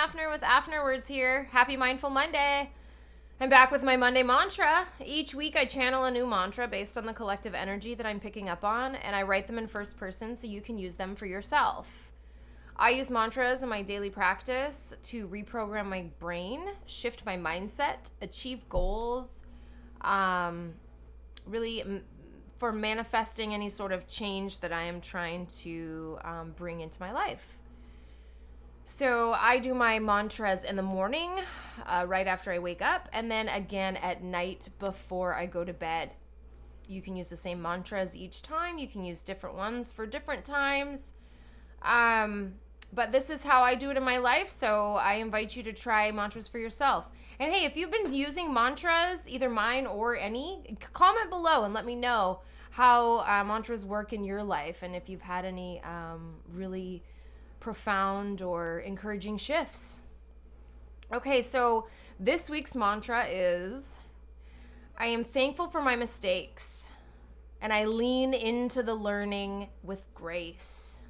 Afner with AfnerWords here. Happy Mindful Monday. I'm back with my Monday mantra. Each week I channel a new mantra based on the collective energy that I'm picking up on, and I write them in first person so you can use them for yourself. I use mantras in my daily practice to reprogram my brain, shift my mindset, achieve goals, really for manifesting any sort of change that I am trying to bring into my life. So I do my mantras in the morning, right after I wake up, and then again at night before I go to bed. You can use the same mantras each time. You can use different ones for different times. But this is how I do it in my life, so I invite you to try mantras for yourself. And hey, if you've been using mantras, either mine or any, comment below and let me know how mantras work in your life and if you've had any really profound or encouraging shifts. Okay, so this week's mantra is, I am thankful for my mistakes and I lean into the learning with grace.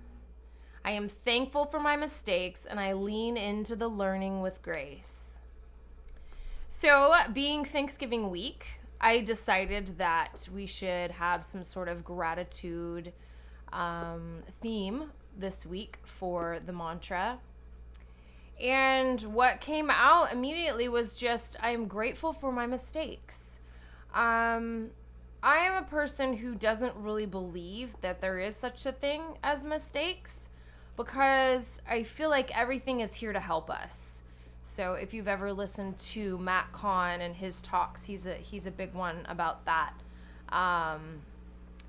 I am thankful for my mistakes and I lean into the learning with grace. So, being Thanksgiving week, I decided that we should have some sort of gratitude theme this week for the mantra. And what came out immediately was just, I am grateful for my mistakes. I am a person who doesn't really believe that there is such a thing as mistakes because I feel like everything is here to help us. So if you've ever listened to Matt Kahn and his talks, he's a big one about that.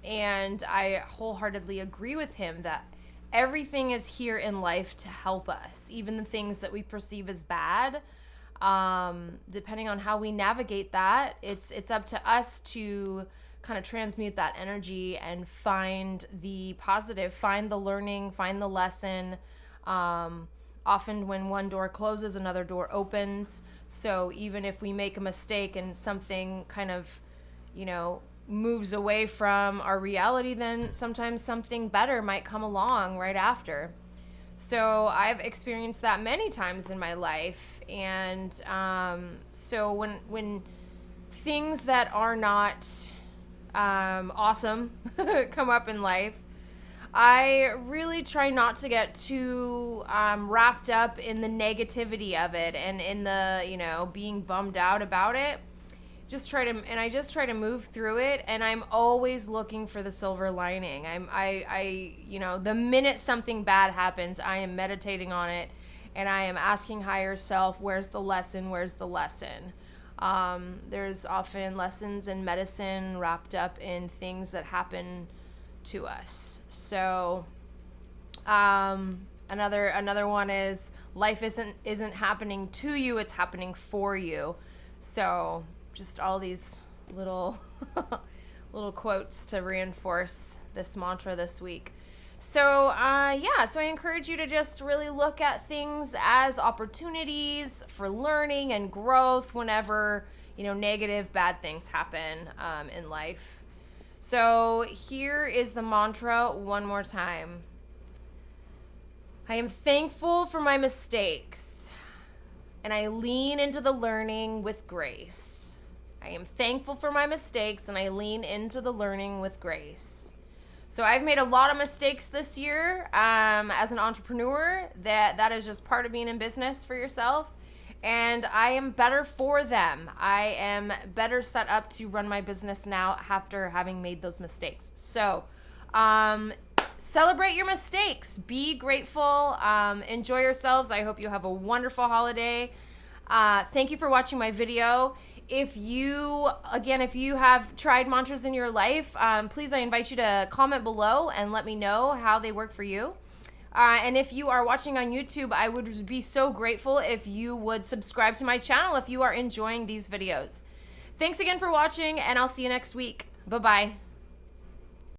And I wholeheartedly agree with him that everything is here in life to help us, even the things that we perceive as bad. Depending on how we navigate that, it's up to us to kind of transmute that energy and find the positive, find the learning, find the lesson. Often when one door closes, another door opens. So even if we make a mistake and something kind of, moves away from our reality, then sometimes something better might come along right after. So I've experienced that many times in my life. And so when things that are not awesome come up in life, I really try not to get too wrapped up in the negativity of it and in the, being bummed out about it. I just try to move through it, and I'm always looking for the silver lining. The minute something bad happens, I am meditating on it, and I am asking higher self, where's the lesson? Where's the lesson? There's often lessons in medicine wrapped up in things that happen to us. So, another one is life isn't happening to you, it's happening for you. So just all these little quotes to reinforce this mantra this week. So, so I encourage you to just really look at things as opportunities for learning and growth whenever, negative, bad things happen in life. So here is the mantra one more time. I am thankful for my mistakes, and I lean into the learning with grace. I am thankful for my mistakes, and I lean into the learning with grace. So I've made a lot of mistakes this year as an entrepreneur. That is just part of being in business for yourself. And I am better for them. I am better set up to run my business now after having made those mistakes. So celebrate your mistakes. Be grateful. Enjoy yourselves. I hope you have a wonderful holiday. Thank you for watching my video. If you have tried mantras in your life, please, I invite you to comment below and let me know how they work for you. And if you are watching on YouTube, I would be so grateful if you would subscribe to my channel if you are enjoying these videos. Thanks again for watching, and I'll see you next week. Bye-bye.